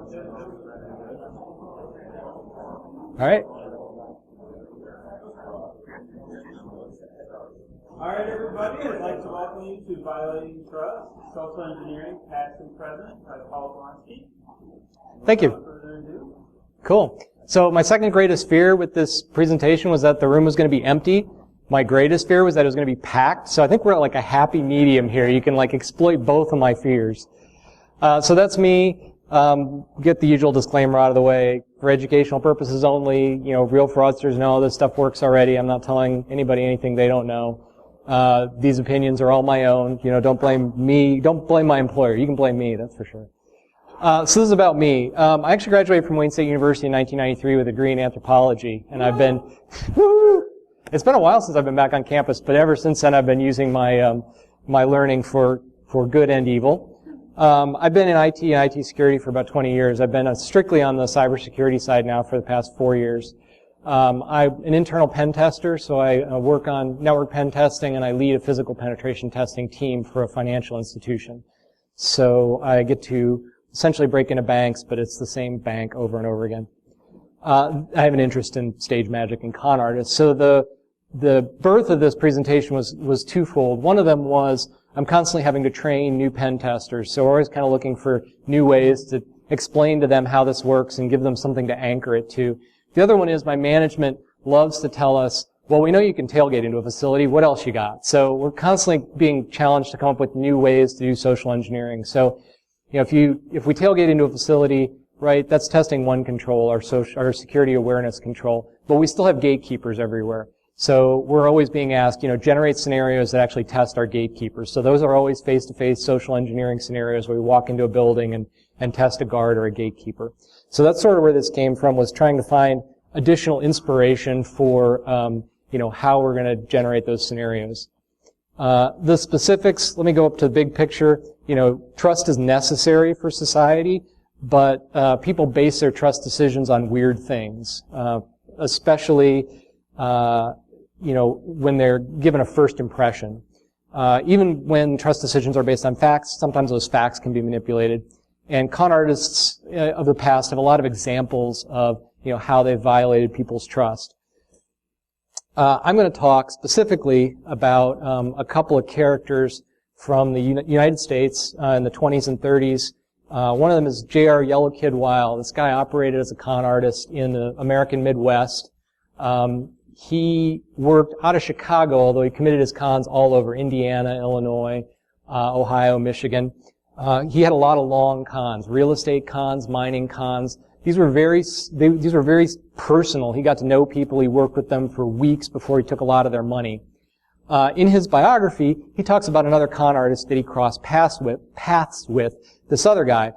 All right. All right, everybody. I'd like to welcome you to Violating Trust, Social Engineering, Past and Present by Paul Blonsky. Thank you. Without further ado. Cool. So my second greatest fear with this presentation was that the room was going to be empty. My greatest fear was that it was going to be packed. So I think we're at like a happy medium here. You can like exploit both of my fears. So that's me. Get the usual disclaimer out of the way. For educational purposes only, real fraudsters know this stuff works already. I'm not telling anybody anything they don't know. These opinions are all my own. Don't blame me. Don't blame my employer. You can blame me, that's for sure. So this is about me. I actually graduated from Wayne State University in 1993 with a degree in anthropology, and I've been, it's been a while since I've been back on campus, but ever since then I've been using my my learning for good and evil. I've been in IT and IT security for about 20 years. I've been strictly on the cybersecurity side now for the past 4 years. I'm an internal pen tester, so I work on network pen testing, and I lead a physical penetration testing team for a financial institution. So I get to essentially break into banks, but it's the same bank over and over again. I have an interest in stage magic and con artists. So the birth of this presentation was twofold. One of them was I'm constantly having to train new pen testers, so we're always kind of looking for new ways to explain to them how this works and give them something to anchor it to. The other one is my management loves to tell us, well, we know you can tailgate into a facility, what else you got? So we're constantly being challenged to come up with new ways to do social engineering. So, if we tailgate into a facility, right, that's testing one control, our security awareness control, but we still have gatekeepers everywhere. So we're always being asked, generate scenarios that actually test our gatekeepers. So those are always face-to-face social engineering scenarios where we walk into a building and test a guard or a gatekeeper. So that's sort of where this came from, was trying to find additional inspiration for, how we're going to generate those scenarios. The specifics, let me go up to the big picture. Trust is necessary for society, but people base their trust decisions on weird things, especially when they're given a first impression. Even when trust decisions are based on facts, sometimes those facts can be manipulated. And con artists of the past have a lot of examples of, how they've violated people's trust. I'm going to talk specifically about a couple of characters from the United States in the 20s and 30s. One of them is J.R. Yellow Kid Weil. This guy operated as a con artist in the American Midwest. He worked out of Chicago, although he committed his cons all over Indiana, Illinois, Ohio, Michigan. He had a lot of long cons, real estate cons, mining cons. These were very personal. He got to know people. He worked with them for weeks before he took a lot of their money. In his biography, he talks about another con artist that he crossed paths with, this other guy,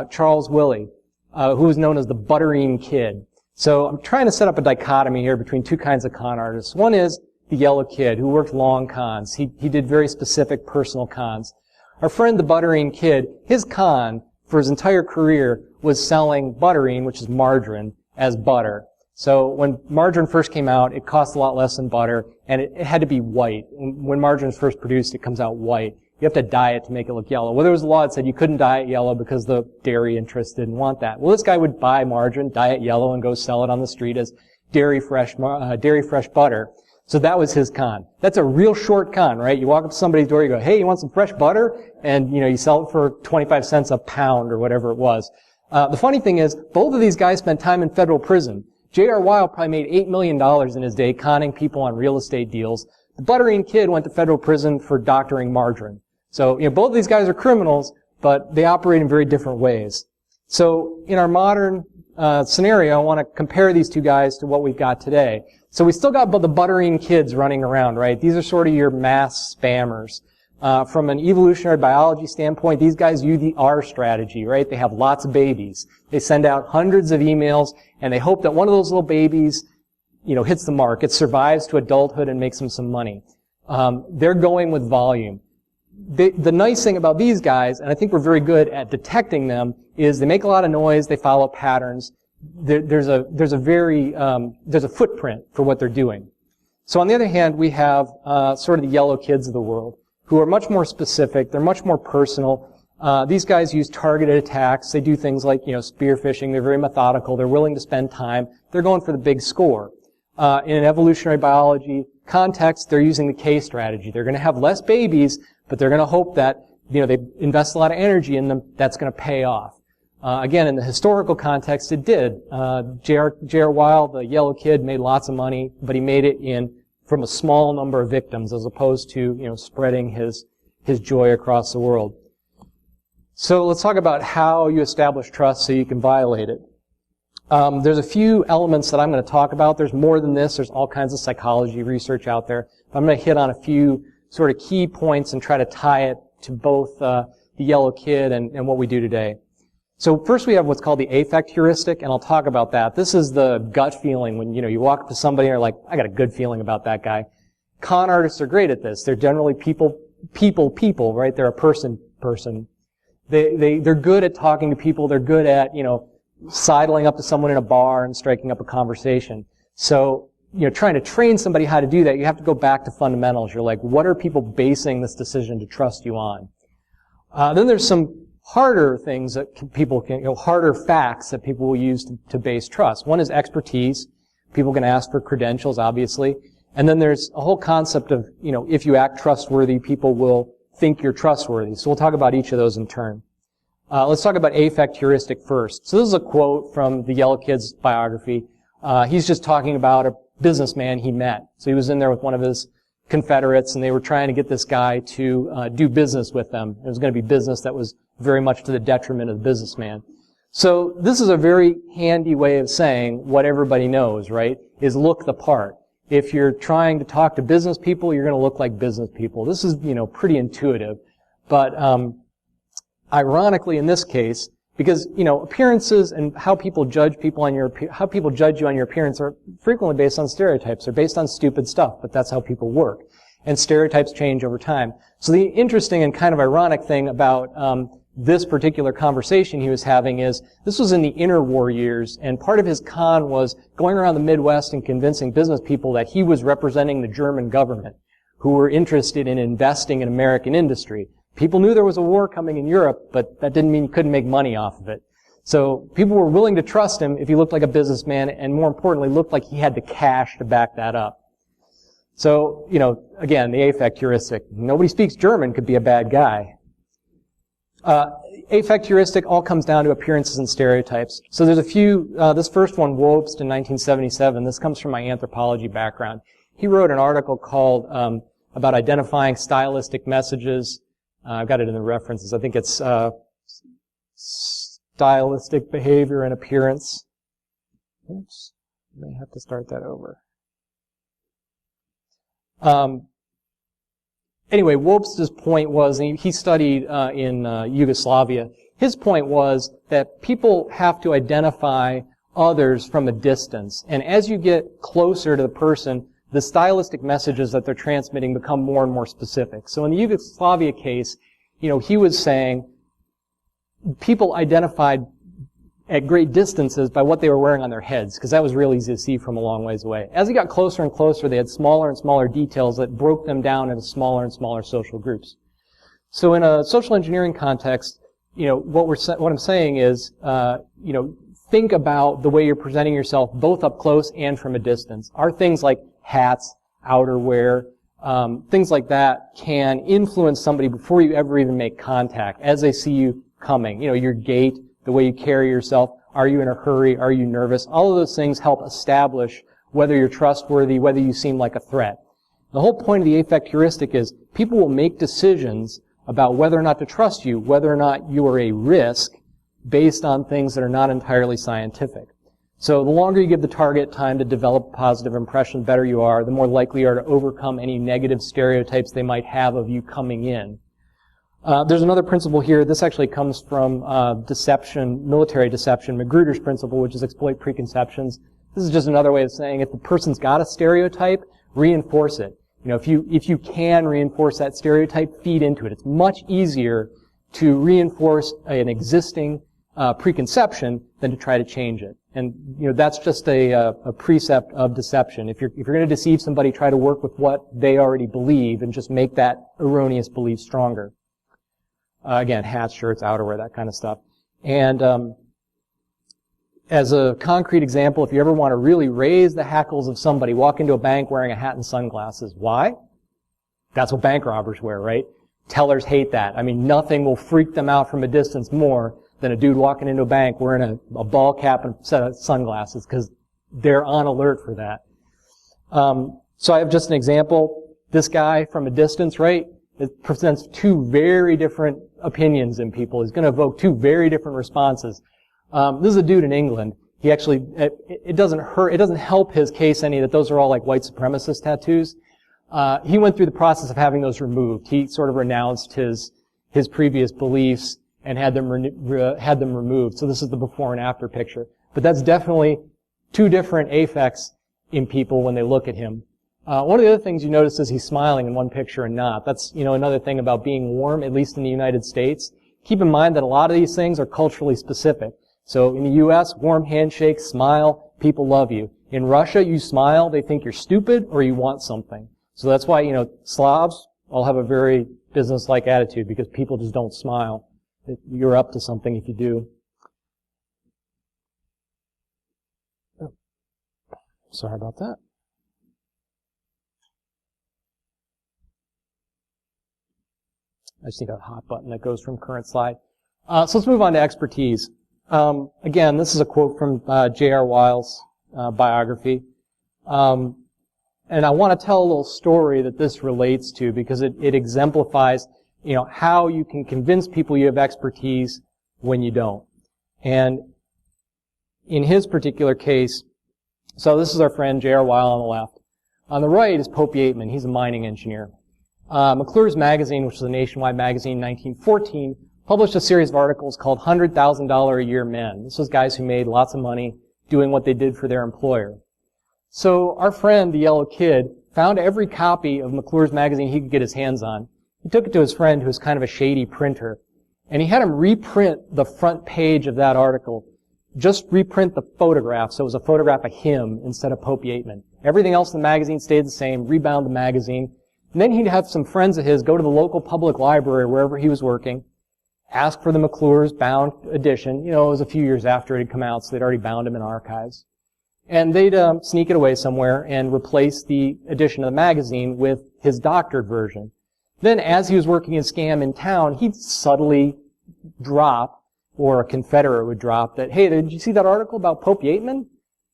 Charles Willie, who was known as the Butterine Kid. So I'm trying to set up a dichotomy here between two kinds of con artists. One is the Yellow Kid, who worked long cons. He did very specific personal cons. Our friend the Butterine Kid, his con for his entire career was selling butterine, which is margarine, as butter. So when margarine first came out, it cost a lot less than butter, and it had to be white. When margarine is first produced, it comes out white. You have to dye it to make it look yellow. Well, there was a law that said you couldn't dye it yellow because the dairy interests didn't want that. Well, this guy would buy margarine, dye it yellow, and go sell it on the street as dairy fresh butter. So that was his con. That's a real short con, right? You walk up to somebody's door, you go, hey, you want some fresh butter? And, you sell it for 25 cents a pound or whatever it was. The funny thing is, both of these guys spent time in federal prison. J.R. Weil probably made $8 million in his day conning people on real estate deals. The Butterine Kid went to federal prison for doctoring margarine. So, both of these guys are criminals, but they operate in very different ways. So, in our modern scenario, I want to compare these two guys to what we've got today. So we still got the Butterine Kids running around, right? These are sort of your mass spammers. From an evolutionary biology standpoint, these guys use the R strategy, right? They have lots of babies. They send out hundreds of emails, and they hope that one of those little babies, hits the mark. It survives to adulthood and makes them some money. They're going with volume. The nice thing about these guys, and I think we're very good at detecting them, is they make a lot of noise, they follow patterns. There's a footprint for what they're doing. So on the other hand, we have sort of the Yellow Kids of the world, who are much more specific, they're much more personal. These guys use targeted attacks. They do things like, spear phishing. They're very methodical. They're willing to spend time. They're going for the big score. In an evolutionary biology context, they're using the K strategy. They're going to have less babies, but they're going to hope that, they invest a lot of energy in them. That's going to pay off. Again, in the historical context, it did. J.R. Weil, the yellow kid, made lots of money, but he made it from a small number of victims as opposed to, spreading his joy across the world. So let's talk about how you establish trust so you can violate it. There's a few elements that I'm going to talk about. There's more than this. There's all kinds of psychology research out there. I'm going to hit on a few sort of key points and try to tie it to both the yellow kid and what we do today. So first we have what's called the affect heuristic, and I'll talk about that. This is the gut feeling when, you walk up to somebody and you're like, I got a good feeling about that guy. Con artists are great at this. They're generally people, right? They're a person. They're good at talking to people. They're good at, sidling up to someone in a bar and striking up a conversation. So, trying to train somebody how to do that, you have to go back to fundamentals. You're like, what are people basing this decision to trust you on? Then there's some harder things that harder facts that people will use to base trust. One is expertise. People can ask for credentials, obviously. And then there's a whole concept of, if you act trustworthy, people will think you're trustworthy. So we'll talk about each of those in turn. Let's talk about affect heuristic first. So this is a quote from the Yellow Kid's biography. He's just talking about a businessman he met. So he was in there with one of his Confederates, and they were trying to get this guy to do business with them. It was going to be business that was very much to the detriment of the businessman. So this is a very handy way of saying what everybody knows, right? Is look the part. If you're trying to talk to business people, you're going to look like business people. This is, pretty intuitive. But ironically, in this case, because, appearances and how people judge you on your appearance are frequently based on stereotypes. They're based on stupid stuff, but that's how people work. And stereotypes change over time. So the interesting and kind of ironic thing about this particular conversation he was having is this was in the interwar years, and part of his con was going around the Midwest and convincing business people that he was representing the German government, who were interested in investing in American industry. People knew there was a war coming in Europe, but that didn't mean you couldn't make money off of it. So people were willing to trust him if he looked like a businessman, and more importantly, looked like he had the cash to back that up. So, again, the affect heuristic. Nobody speaks German could be a bad guy. Affect heuristic all comes down to appearances and stereotypes. So there's a few, this first one, Wobst in 1977, this comes from my anthropology background. He wrote an article called about identifying stylistic messages. I've got it in the references. I think it's stylistic behavior and appearance. Oops, I may have to start that over. Anyway, Wobst's point was, and he studied in Yugoslavia, his point was that people have to identify others from a distance. And as you get closer to the person, the stylistic messages that they're transmitting become more and more specific. So in the Yugoslavia case, he was saying people identified at great distances by what they were wearing on their heads, because that was real easy to see from a long ways away. As he got closer and closer, they had smaller and smaller details that broke them down into smaller and smaller social groups. So in a social engineering context, what I'm saying is, think about the way you're presenting yourself both up close and from a distance. Are things like hats, outerwear, things like that can influence somebody before you ever even make contact, as they see you coming. Your gait, the way you carry yourself, are you in a hurry, are you nervous? All of those things help establish whether you're trustworthy, whether you seem like a threat. The whole point of the affect heuristic is people will make decisions about whether or not to trust you, whether or not you are a risk, based on things that are not entirely scientific. So the longer you give the target time to develop a positive impression, the better you are, the more likely you are to overcome any negative stereotypes they might have of you coming in. There's another principle here. This actually comes from deception, military deception, Magruder's principle, which is exploit preconceptions. This is just another way of saying if the person's got a stereotype, reinforce it. If you can reinforce that stereotype, feed into it. It's much easier to reinforce an existing preconception than to try to change it. And that's just a precept of deception. If you're going to deceive somebody, try to work with what they already believe and just make that erroneous belief stronger. Again, hats, shirts, outerwear, that kind of stuff. And as a concrete example, if you ever want to really raise the hackles of somebody, walk into a bank wearing a hat and sunglasses. Why? That's what bank robbers wear, right? Tellers hate that. I mean, nothing will freak them out from a distance more than a dude walking into a bank wearing a ball cap and a set of sunglasses, because they're on alert for that. So I have just an example. This guy from a distance, right, it presents two very different opinions in people. He's going to evoke two very different responses. This is a dude in England. He actually, it doesn't help his case any that those are all like white supremacist tattoos. He went through the process of having those removed. He sort of renounced his previous beliefs and had them removed. So this is the before and after picture. But that's definitely two different affects in people when they look at him. One of the other things you notice is he's smiling in one picture and not. That's, another thing about being warm, at least in the United States. Keep in mind that a lot of these things are culturally specific. So in the U.S., warm handshake, smile, people love you. In Russia, you smile, they think you're stupid or you want something. So that's why, Slavs all have a very business-like attitude, because people just don't smile. You're up to something if you do. Oh, sorry about that. I just need a hot button that goes from current slide. So let's move on to expertise. Again, this is a quote from J.R. Wiles' biography. And I want to tell a little story that this relates to, because it exemplifies, how you can convince people you have expertise when you don't. And in his particular case, so this is our friend J.R. Weil on the left. On the right is Pope Yateman. He's a mining engineer. McClure's magazine, which was a nationwide magazine in 1914, published a series of articles called $100,000 a year men. This was guys who made lots of money doing what they did for their employer. So our friend, the yellow kid, found every copy of McClure's magazine he could get his hands on. He took it to his friend, who was kind of a shady printer, and he had him reprint the front page of that article. Just reprint the photograph, so it was a photograph of him instead of Pope Yateman. Everything else in the magazine stayed the same, rebound the magazine. And then he'd have some friends of his go to the local public library, wherever he was working, ask for the McClure's bound edition. It was a few years after it had come out, so they'd already bound him in archives. And they'd sneak it away somewhere and replace the edition of the magazine with his doctored version. Then, as he was working his scam in town, he'd subtly drop, or a Confederate would drop, that, hey, did you see that article about Pope Yateman?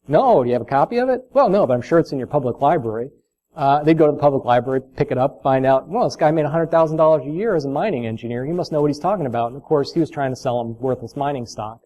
No, do you have a copy of it? Well, no, but I'm sure it's in your public library. They'd go to the public library, pick it up, find out, well, this guy made $100,000 a year as a mining engineer. He must know what he's talking about. And of course, he was trying to sell them worthless mining stock.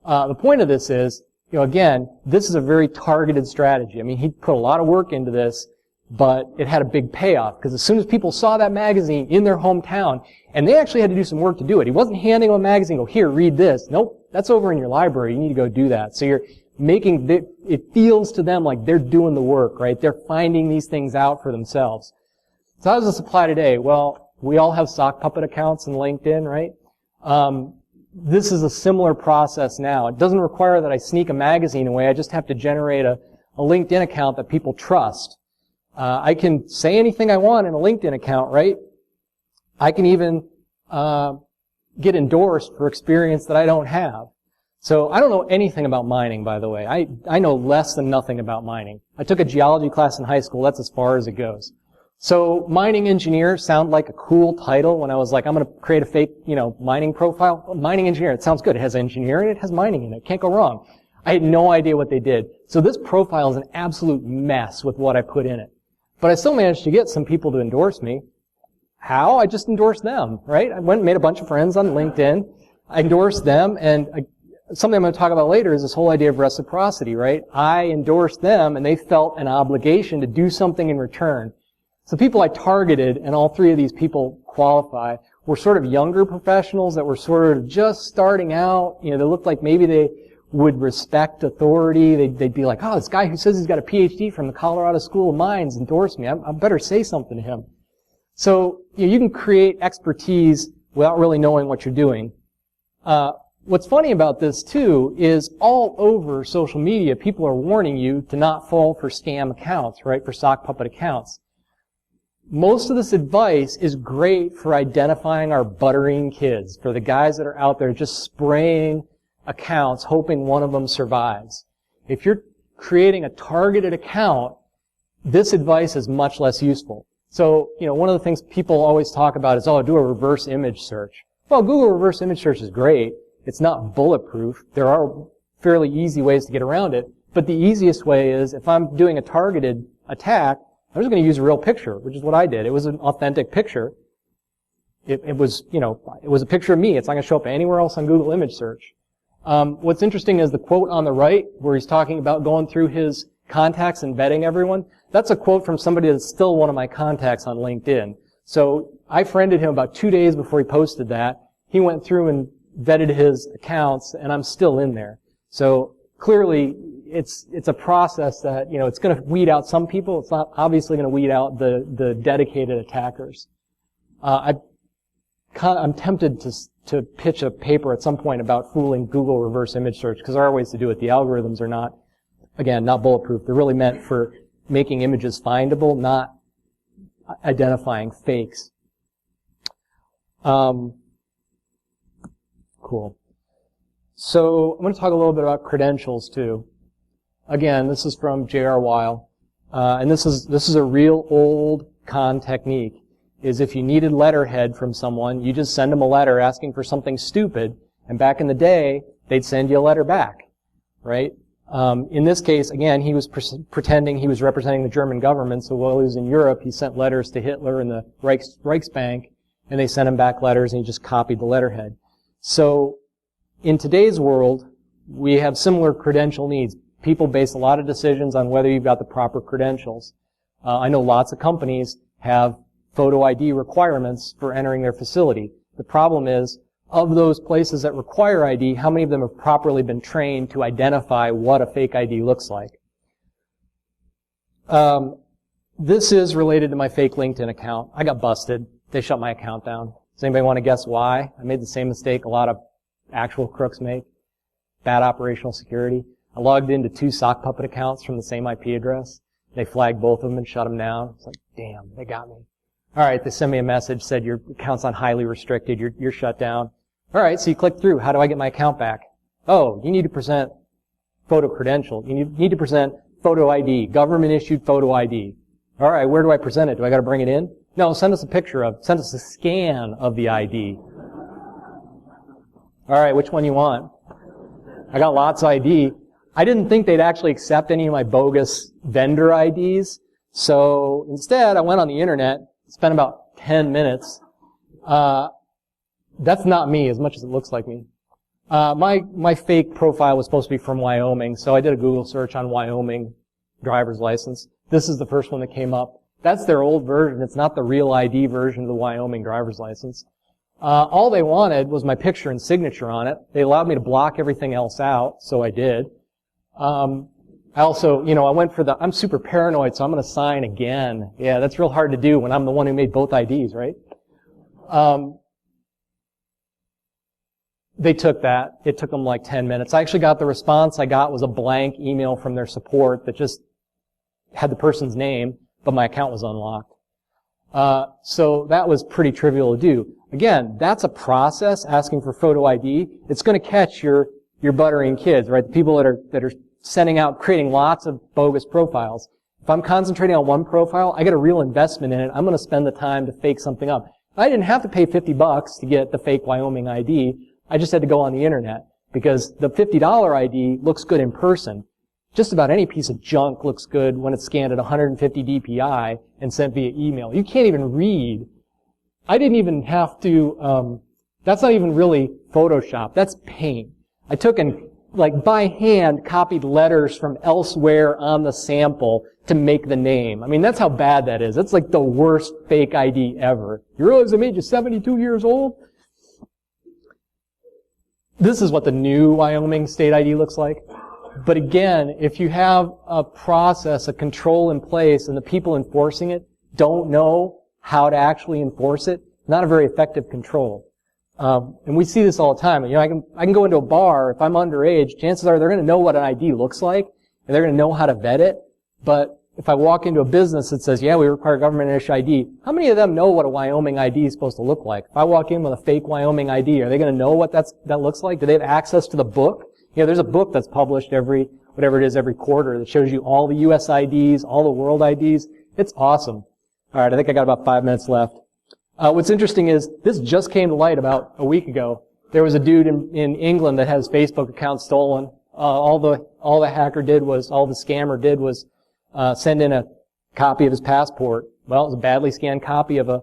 The point of this is, again, this is a very targeted strategy. I mean, he put a lot of work into this, but it had a big payoff, because as soon as people saw that magazine in their hometown, and they actually had to do some work to do it. He wasn't handing them a magazine, go, here, read this. Nope, that's over in your library. You need to go do that. So you're making, it feels to them like they're doing the work, right? They're finding these things out for themselves. So how does this apply today? Well, we all have sock puppet accounts in LinkedIn, right? This is a similar process now. It doesn't require that I sneak a magazine away. I just have to generate a LinkedIn account that people trust. I can say anything I want in a LinkedIn account, right? I can even get endorsed for experience that I don't have. So I don't know anything about mining, by the way. I know less than nothing about mining. I took a geology class in high school. That's as far as it goes. So mining engineer sounded like a cool title when I was like, I'm going to create a fake, mining profile. Well, mining engineer, it sounds good. It has engineering, it has mining in it. Can't go wrong. I had no idea what they did. So this profile is an absolute mess with what I put in it. But I still managed to get some people to endorse me. How? I just endorsed them, right? I went and made a bunch of friends on LinkedIn. I endorsed them, and something I'm going to talk about later is this whole idea of reciprocity, right? I endorsed them, and they felt an obligation to do something in return. So people I targeted, and all three of these people qualify, were sort of younger professionals that were sort of just starting out. They looked like maybe they would respect authority. They'd be like, oh, this guy who says he's got a PhD from the Colorado School of Mines endorsed me. I better say something to him. So you can create expertise without really knowing what you're doing. What's funny about this, too, is all over social media, people are warning you to not fall for scam accounts, right, for sock puppet accounts. most of this advice is great for identifying our Butterine Kids, for the guys that are out there just spraying accounts, hoping one of them survives. If you're creating a targeted account, this advice is much less useful. So, one of the things people always talk about is, do a reverse image search. Well, Google reverse image search is great. It's not bulletproof. There are fairly easy ways to get around it. But the easiest way is, if I'm doing a targeted attack, I'm just going to use a real picture, which is what I did. It was an authentic picture. It was a picture of me. It's not going to show up anywhere else on Google image search. What's interesting is the quote on the right, where he's talking about going through his contacts and vetting everyone. That's a quote from somebody that's still one of my contacts on LinkedIn. So I friended him about 2 days before he posted that. He went through and vetted his accounts, and I'm still in there. So clearly, it's a process that, it's going to weed out some people. It's not obviously going to weed out the dedicated attackers. I'm tempted to pitch a paper at some point about fooling Google reverse image search, because there are ways to do it. The algorithms are not bulletproof. They're really meant for making images findable, not identifying fakes. Cool. So I'm going to talk a little bit about credentials too. Again, this is from J.R. Weil, and this is a real old con technique. Is if you needed letterhead from someone, you just send them a letter asking for something stupid, and back in the day, they'd send you a letter back, right? In this case, again, he was pretending he was representing the German government, so while he was in Europe, he sent letters to Hitler and the Reichsbank, and they sent him back letters, and he just copied the letterhead. So, in today's world, we have similar credential needs. People base a lot of decisions on whether you've got the proper credentials. I know lots of companies have photo ID requirements for entering their facility. The problem is, of those places that require ID, how many of them have properly been trained to identify what a fake ID looks like? This is related to my fake LinkedIn account. I got busted. They shut my account down. Does anybody want to guess why? I made the same mistake a lot of actual crooks make. Bad operational security. I logged into 2 sock puppet accounts from the same IP address. They flagged both of them and shut them down. It's like, damn, they got me. All right, they sent me a message, said your account's on highly restricted, you're shut down. All right, so you click through. How do I get my account back? Oh, you need to present photo credential. You need to present photo ID, government-issued photo ID. All right, where do I present it? Do I got to bring it in? No, send us a scan of the ID. All right, which one you want? I got lots of ID. I didn't think they'd actually accept any of my bogus vendor IDs, so instead I went on the internet, spent about 10 minutes. That's not me as much as it looks like me. My fake profile was supposed to be from Wyoming, so I did a Google search on Wyoming driver's license. This is the first one that came up. That's their old version. It's not the real ID version of the Wyoming driver's license. All they wanted was my picture and signature on it. They allowed me to block everything else out, so I did. I also, I went for I'm super paranoid, so I'm going to sign again. Yeah, that's real hard to do when I'm the one who made both IDs, right? They took that. It took them like 10 minutes. I actually got the response I got was a blank email from their support that just had the person's name, but my account was unlocked. So that was pretty trivial to do. Again, that's a process, asking for photo ID. It's going to catch your Butterine Kids, right? The people that are sending out, creating lots of bogus profiles. If I'm concentrating on one profile, I get a real investment in it. I'm going to spend the time to fake something up. I didn't have to pay $50 to get the fake Wyoming ID. I just had to go on the internet because the $50 ID looks good in person. Just about any piece of junk looks good when it's scanned at 150 DPI and sent via email. You can't even read. I didn't even have to, that's not even really Photoshop. That's Paint. I took and, by hand, copied letters from elsewhere on the sample to make the name. I mean, that's how bad that is. That's like the worst fake ID ever. You realize I made you 72 years old? This is what the new Wyoming state ID looks like. But again, if you have a process, a control in place, and the people enforcing it don't know how to actually enforce it, not a very effective control. And we see this all the time. I can go into a bar, if I'm underage, chances are they're going to know what an ID looks like, and they're going to know how to vet it. But, if I walk into a business that says, yeah, we require government issue ID, how many of them know what a Wyoming ID is supposed to look like? If I walk in with a fake Wyoming ID, are they going to know what that looks like? Do they have access to the book? There's a book that's published every quarter that shows you all the US IDs, all the world IDs. It's awesome. All right, I think I got about 5 minutes left. What's interesting is this just came to light about a week ago. There was a dude in England that had his Facebook account stolen. All the scammer did was send in a copy of his passport. Well, it was a badly scanned copy of a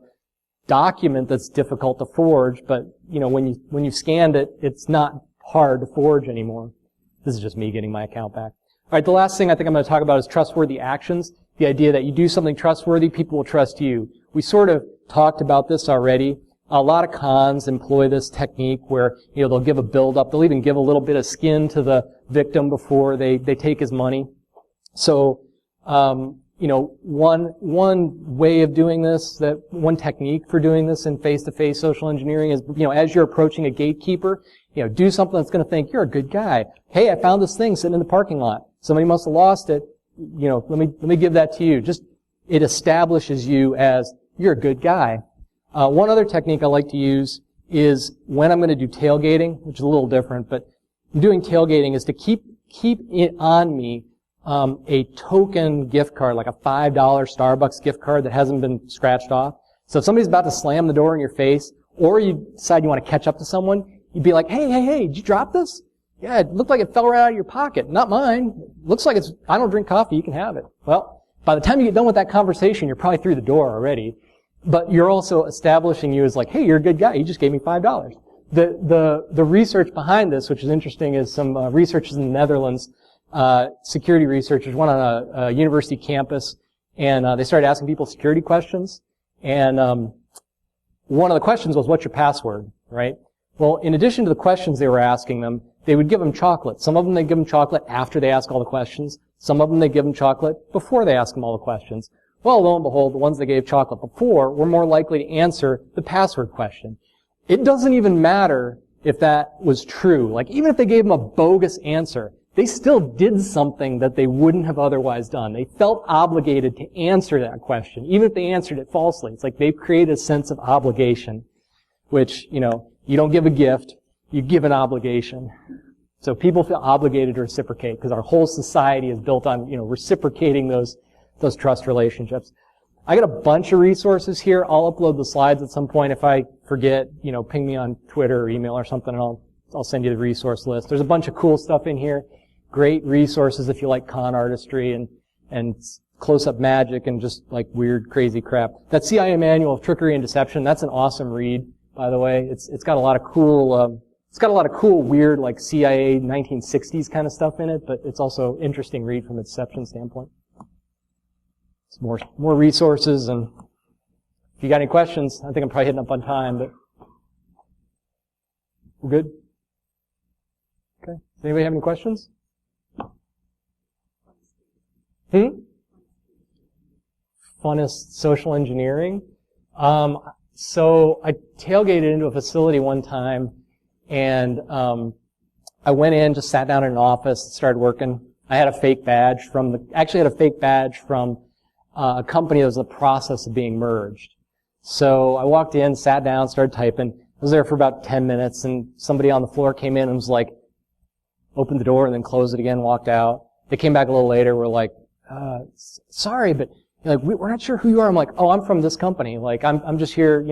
document that's difficult to forge, but when you scanned it, it's not hard to forge anymore. This is just me getting my account back. All right, the last thing I think I'm going to talk about is trustworthy actions. The idea that you do something trustworthy, people will trust you. We sort of talked about this already. A lot of cons employ this technique where, they'll give a buildup. They'll even give a little bit of skin to the victim before they take his money. So, one way of doing this, one technique for doing this in face-to-face social engineering is, as you're approaching a gatekeeper, do something that's going to think, you're a good guy. Hey, I found this thing sitting in the parking lot. Somebody must have lost it. Let me give that to you. It establishes you as, you're a good guy. One other technique I like to use is when I'm going to do tailgating, which is a little different, but doing tailgating is to keep it on me, a token gift card, like a $5 Starbucks gift card that hasn't been scratched off. So if somebody's about to slam the door in your face, or you decide you want to catch up to someone, you'd be like, hey, did you drop this? Yeah, it looked like it fell right out of your pocket. Not mine. Looks like I don't drink coffee, you can have it. Well, by the time you get done with that conversation, you're probably through the door already. But you're also establishing you as like, hey, you're a good guy, you just gave me $5. The research behind this, which is interesting, is some researchers in the Netherlands, security researchers, went on a university campus, and they started asking people security questions. And one of the questions was, what's your password, right? Well, in addition to the questions they were asking them, they would give them chocolate. Some of them they give them chocolate after they ask all the questions. Some of them they give them chocolate before they ask them all the questions. Well, lo and behold, the ones that gave chocolate before were more likely to answer the password question. It doesn't even matter if that was true. Like, even if they gave them a bogus answer, they still did something that they wouldn't have otherwise done. They felt obligated to answer that question, even if they answered it falsely. It's like they've created a sense of obligation, which, you don't give a gift, you give an obligation. So people feel obligated to reciprocate because our whole society is built on, reciprocating those trust relationships. I got a bunch of resources here. I'll upload the slides at some point. If I forget, ping me on Twitter or email or something, and I'll send you the resource list. There's a bunch of cool stuff in here. Great resources if you like con artistry and close-up magic and just like weird, crazy crap. That CIA Manual of Trickery and Deception, that's an awesome read, by the way. It's got a lot of cool, weird, like CIA 1960s kind of stuff in it, but it's also interesting read from a deception standpoint. It's more resources, and if you got any questions, I think I'm probably hitting up on time, but we're good? Okay. Does anybody have any questions? Funnest social engineering? So I tailgated into a facility one time, and I went in, just sat down in an office, started working. I had a fake badge from a company that was in the process of being merged. So I walked in, sat down, started typing. I was there for about 10 minutes, and somebody on the floor came in and was like, opened the door and then closed it again, walked out. They came back a little later, were like, sorry, but we're not sure who you are. I'm like, oh, I'm from this company. Like, I'm just here,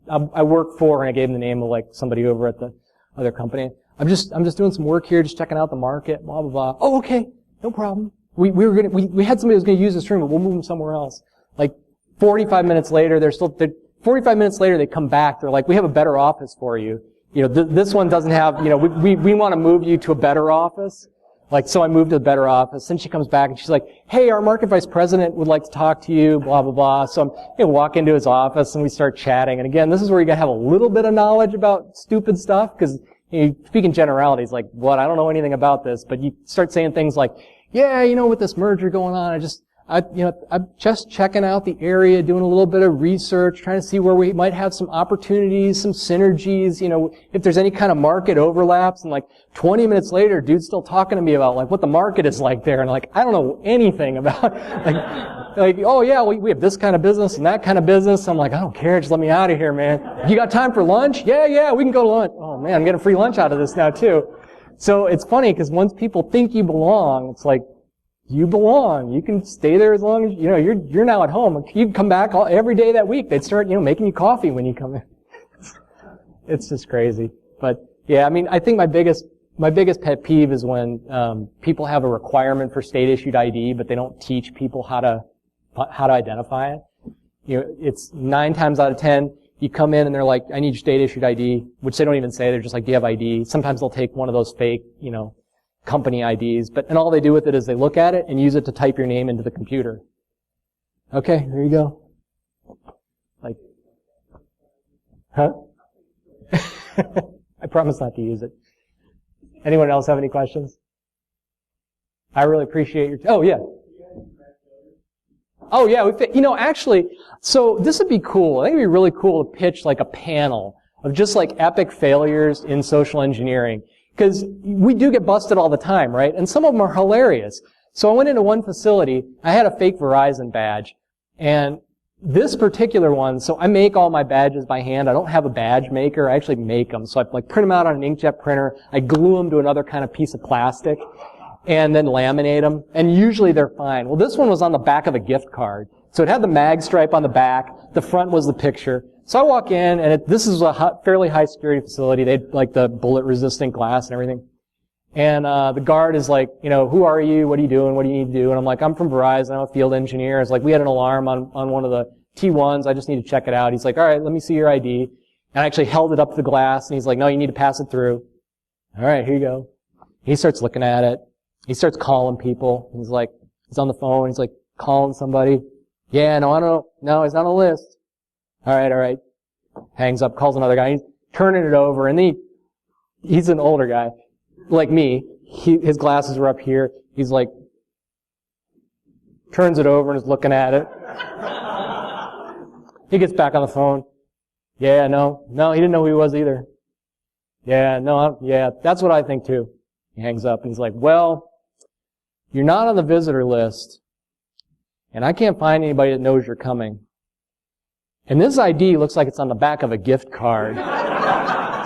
I work for, and I gave them the name of like somebody over at the other company. I'm just doing some work here, just checking out the market, blah, blah, blah. Oh, okay, no problem. We had somebody who was going to use this room, but we'll move them somewhere else. Like, 45 minutes later, 45 minutes later, they come back. They're like, we have a better office for you. This one doesn't have, we want to move you to a better office. Like, so I moved to a better office. Then she comes back and she's like, hey, our market vice president would like to talk to you, blah, blah, blah. So I'm, walk into his office and we start chatting. And again, this is where you gotta have a little bit of knowledge about stupid stuff, because you speak in generalities, like, what, I don't know anything about this, but you start saying things like, yeah, with this merger going on, I'm just checking out the area, doing a little bit of research, trying to see where we might have some opportunities, some synergies, if there's any kind of market overlaps. And like 20 minutes later, dude's still talking to me about like what the market is like there. And like, I don't know anything about oh yeah, we have this kind of business and that kind of business. I'm like, I don't care. Just let me out of here, man. You got time for lunch? Yeah, we can go to lunch. Oh man, I'm getting free lunch out of this now too. So it's funny because once people think you belong, it's like, you belong. You can stay there as long as, you're now at home. You can come back every day that week. They'd start, making you coffee when you come in. It's just crazy. But yeah, I mean, I think my biggest pet peeve is when, people have a requirement for state-issued ID, but they don't teach people how to identify it. It's 9 times out of 10, you come in and they're like, I need your state-issued ID, which they don't even say. They're just like, do you have ID? Sometimes they'll take one of those fake, company IDs, and all they do with it is they look at it and use it to type your name into the computer. Okay, there you go. Like, huh? I promise not to use it. Anyone else have any questions? I really appreciate your, oh yeah. Oh yeah, actually, so this would be cool. I think it'd be really cool to pitch like a panel of just like epic failures in social engineering. Because we do get busted all the time, right? And some of them are hilarious. So I went into one facility, I had a fake Verizon badge, and this particular one, so I make all my badges by hand. I don't have a badge maker, I actually make them. So I like print them out on an inkjet printer, I glue them to another kind of piece of plastic, and then laminate them, and usually they're fine. Well, this one was on the back of a gift card. So it had the mag stripe on the back, the front was the picture. So I walk in, and this is a fairly high security facility. They had like the bullet-resistant glass and everything. And the guard is like, who are you? What are you doing? What do you need to do? And I'm like, I'm from Verizon. I'm a field engineer. It's like, we had an alarm on one of the T1s. I just need to check it out. He's like, all right, let me see your ID. And I actually held it up to the glass, and he's like, no, you need to pass it through. All right, here you go. He starts looking at it. He starts calling people. He's like, he's on the phone. He's like calling somebody. Yeah, no, I don't know. No, he's on a list. All right. Hangs up, calls another guy. He's turning it over, and then he's an older guy, like me. His glasses were up here. He's like, turns it over and is looking at it. He gets back on the phone. Yeah, no, he didn't know who he was either. Yeah, no, yeah, that's what I think too. He hangs up, and he's like, well, you're not on the visitor list, and I can't find anybody that knows you're coming. And this ID looks like it's on the back of a gift card.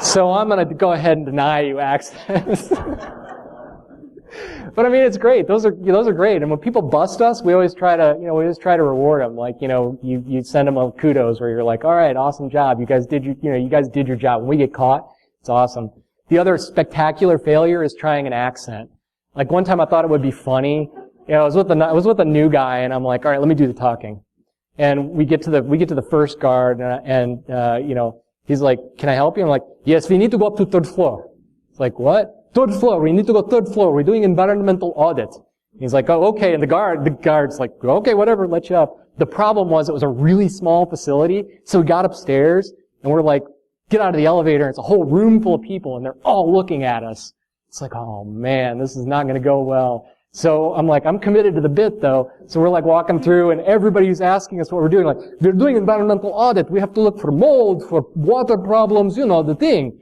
So I'm going to go ahead and deny you access. But I mean, it's great. Those are great. And when people bust us, we always try to reward them. Like, you send them a kudos where you're like, all right, awesome job. You guys did your job. When we get caught, it's awesome. The other spectacular failure is trying an accent. Like one time I thought it would be funny. I was with a new guy, and I'm like, all right, let me do the talking. And we get to the first guard, and he's like, can I help you? I'm like, yes, we need to go up to 3rd floor. It's like, what? 3rd floor, we need to go 3rd floor. We're doing environmental audit. He's like, oh, okay. And the guard's like, okay, whatever, let you up. The problem was it was a really small facility, so we got upstairs, and we're like, get out of the elevator, and it's a whole room full of people, and they're all looking at us. It's like, oh man, this is not gonna go well. So I'm like, I'm committed to the bit though. So we're like walking through, and everybody's asking us what we're doing. Like, we're doing environmental audit. We have to look for mold, for water problems, the thing.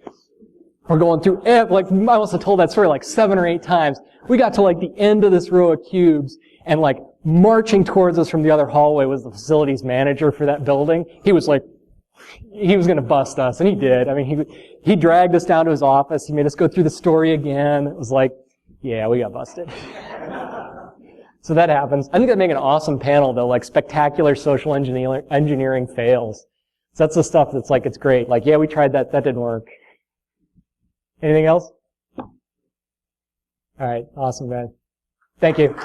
We're going through, I must have told that story like 7 or 8 times. We got to like the end of this row of cubes, and like marching towards us from the other hallway was the facilities manager for that building. He was like, he was going to bust us, and he did. I mean, he dragged us down to his office. He made us go through the story again. It was like, yeah, we got busted. So that happens. I think that'd make an awesome panel, though, like spectacular social engineering fails. So that's the stuff that's like, it's great. Like, yeah, we tried that. That didn't work. Anything else? All right. Awesome, man. Thank you.